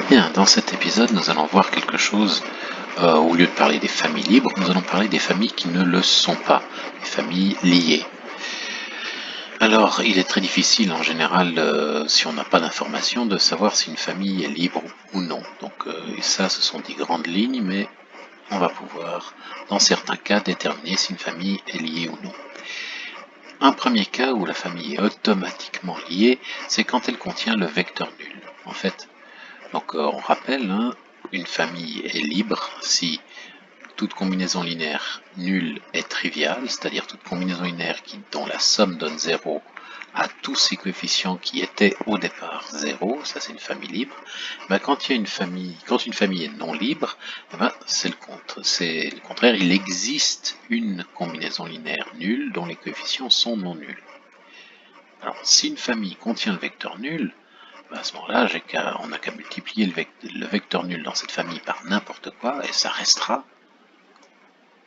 Bien, dans cet épisode, nous allons voir quelque chose, au lieu de parler des familles libres, nous allons parler des familles qui ne le sont pas, des familles liées. Alors, il est très difficile en général, si on n'a pas d'informations, de savoir si une famille est libre ou non. Donc, et ça, ce sont des grandes lignes, mais on va pouvoir, dans certains cas, déterminer si une famille est liée ou non. Un premier cas où la famille est automatiquement liée, c'est quand elle contient le vecteur nul. En fait, donc on rappelle, hein, une famille est libre si toute combinaison linéaire nulle est triviale, c'est-à-dire toute combinaison linéaire dont la somme donne 0 à tous ces coefficients qui étaient au départ 0, ça c'est une famille libre. Ben, quand une famille est non libre, ben, c'est le contraire, il existe une combinaison linéaire nulle dont les coefficients sont non nuls. Alors si une famille contient le vecteur nul, à ce moment-là, on n'a qu'à multiplier le vecteur nul dans cette famille par n'importe quoi, et ça restera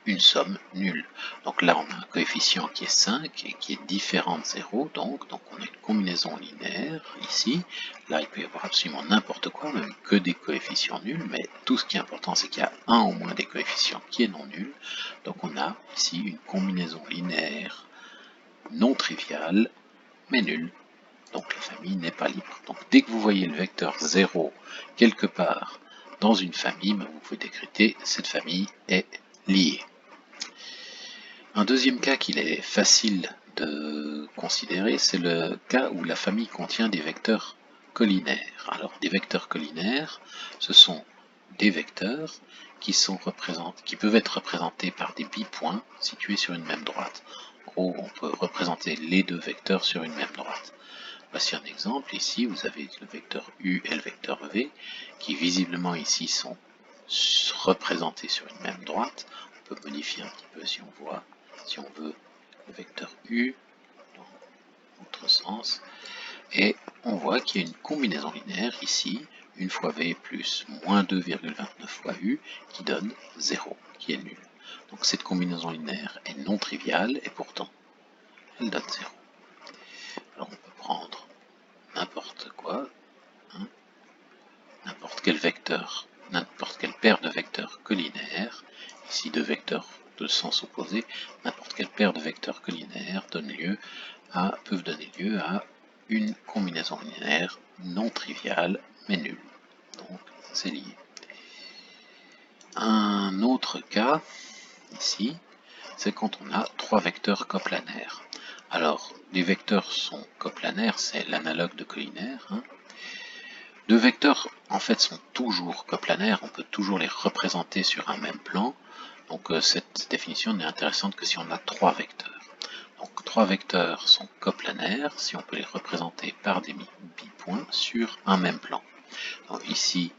une somme nulle. Donc là, on a un coefficient qui est 5 et qui est différent de 0, donc on a une combinaison linéaire ici. Là, il peut y avoir absolument n'importe quoi, même que des coefficients nuls, mais tout ce qui est important, c'est qu'il y a un au moins des coefficients qui est non nul. Donc on a ici une combinaison linéaire non triviale, mais nulle. Donc la famille n'est pas libre. Donc dès que vous voyez le vecteur 0 quelque part dans une famille, vous pouvez décréter cette famille est liée. Un deuxième cas qu'il est facile de considérer, c'est le cas où la famille contient des vecteurs collinaires. Alors des vecteurs collinaires, ce sont des vecteurs qui peuvent être représentés par des bipoints situés sur une même droite. En gros, on peut représenter les deux vecteurs sur une même droite. Voici un exemple. Ici, vous avez le vecteur U et le vecteur V, qui visiblement ici sont représentés sur une même droite. On peut modifier un petit peu si on veut, le vecteur U dans l'autre sens. Et on voit qu'il y a une combinaison linéaire ici, une fois V plus moins 2,29 fois U, qui donne 0, qui est nul. Donc cette combinaison linéaire est non triviale, et pourtant, elle donne 0. Alors on peut prendre n'importe quoi, hein, n'importe quel vecteur, n'importe quelle paire de vecteurs collinaires, ici deux vecteurs de sens opposé, n'importe quelle paire de vecteurs collinaires peuvent donner lieu à une combinaison linéaire non triviale mais nulle. Donc c'est lié. Un autre cas, ici, c'est quand on a trois vecteurs coplanaires. Alors, les vecteurs sont coplanaires, c'est l'analogue de collinaire. Hein. Deux vecteurs, en fait, sont toujours coplanaires, on peut toujours les représenter sur un même plan. Donc cette définition n'est intéressante que si on a trois vecteurs. Donc trois vecteurs sont coplanaires si on peut les représenter par des bipoints sur un même plan. Donc ici,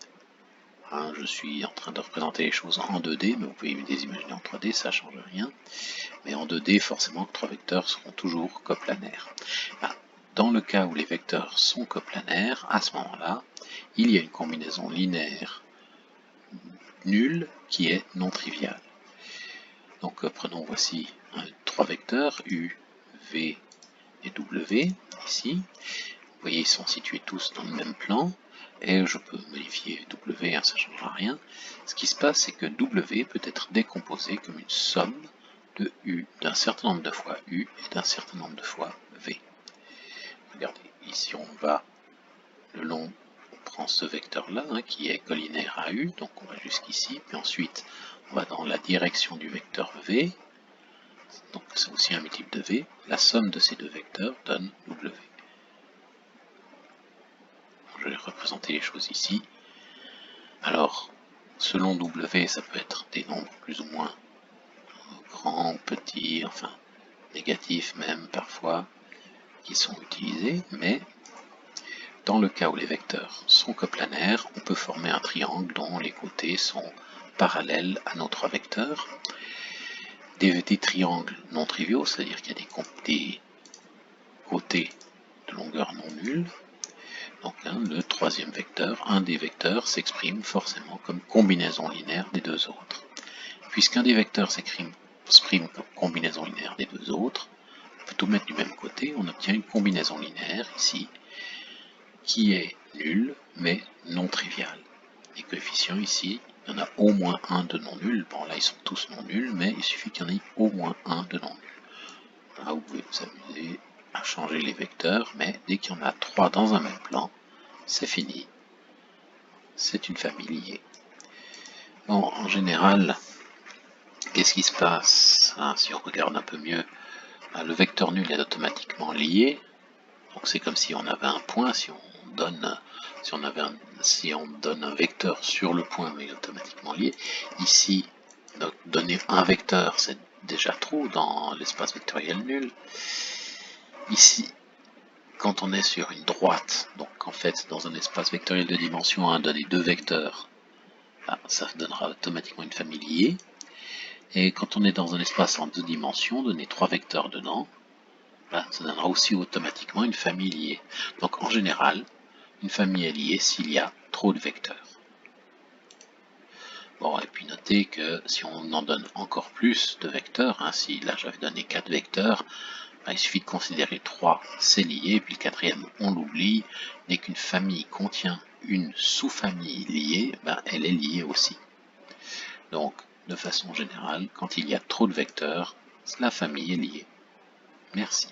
hein, je suis en train de représenter les choses en 2D, mais vous pouvez les imaginer en 3D, ça ne change rien. Mais en 2D, forcément, trois vecteurs seront toujours coplanaires. Dans le cas où les vecteurs sont coplanaires, à ce moment-là, il y a une combinaison linéaire nulle qui est non triviale. Donc prenons voici trois vecteurs U, V et W ici. Vous voyez, ils sont situés tous dans le même plan, et je peux modifier W, ça ne changera rien. Ce qui se passe, c'est que W peut être décomposé comme une somme de U d'un certain nombre de fois U et d'un certain nombre de fois V. Regardez, ici on va le long, on prend ce vecteur-là, hein, qui est collinaire à U, donc on va jusqu'ici, puis ensuite on va dans la direction du vecteur V, donc c'est aussi un multiple de V, la somme de ces deux vecteurs donne W. Je vais représenter les choses ici. Alors, selon W, ça peut être des nombres plus ou moins grands, petits, enfin négatifs même parfois, qui sont utilisés, mais dans le cas où les vecteurs sont coplanaires, on peut former un triangle dont les côtés sont parallèles à nos trois vecteurs. Des triangles non triviaux, c'est-à-dire qu'il y a des côtés de longueur non nulle. Donc le troisième vecteur, un des vecteurs, s'exprime forcément comme combinaison linéaire des deux autres. Puisqu'un des vecteurs s'exprime comme combinaison linéaire des deux autres, on peut tout mettre du même côté, on obtient une combinaison linéaire ici, qui est nulle, mais non triviale. les coefficients ici, il y en a au moins un de non nul. Bon là ils sont tous non nuls, mais il suffit qu'il y en ait au moins un de non nul. Là vous pouvez vous amuser à changer les vecteurs, mais dès qu'il y en a 3 dans un même plan, c'est fini. C'est une famille liée. Bon, en général, qu'est-ce qui se passe si on regarde un peu mieux, le vecteur nul est automatiquement lié. Donc c'est comme si on avait un point, si on donne un vecteur sur le point, mais automatiquement lié. Ici, donc, donner un vecteur, c'est déjà trop dans l'espace vectoriel nul. Ici, quand on est sur une droite, donc en fait dans un espace vectoriel de dimension 1, donner deux vecteurs, ça donnera automatiquement une famille liée. Et quand on est dans un espace en 2 dimensions, donner 3 vecteurs dedans, ça donnera aussi automatiquement une famille liée. Donc en général, une famille est liée s'il y a trop de vecteurs. Bon, et puis notez que si on en donne encore plus de vecteurs, si là j'avais donné 4 vecteurs, il suffit de considérer 3, c'est lié, puis le quatrième, on l'oublie. Dès qu'une famille contient une sous-famille liée, elle est liée aussi. Donc, de façon générale, quand il y a trop de vecteurs, la famille est liée. Merci.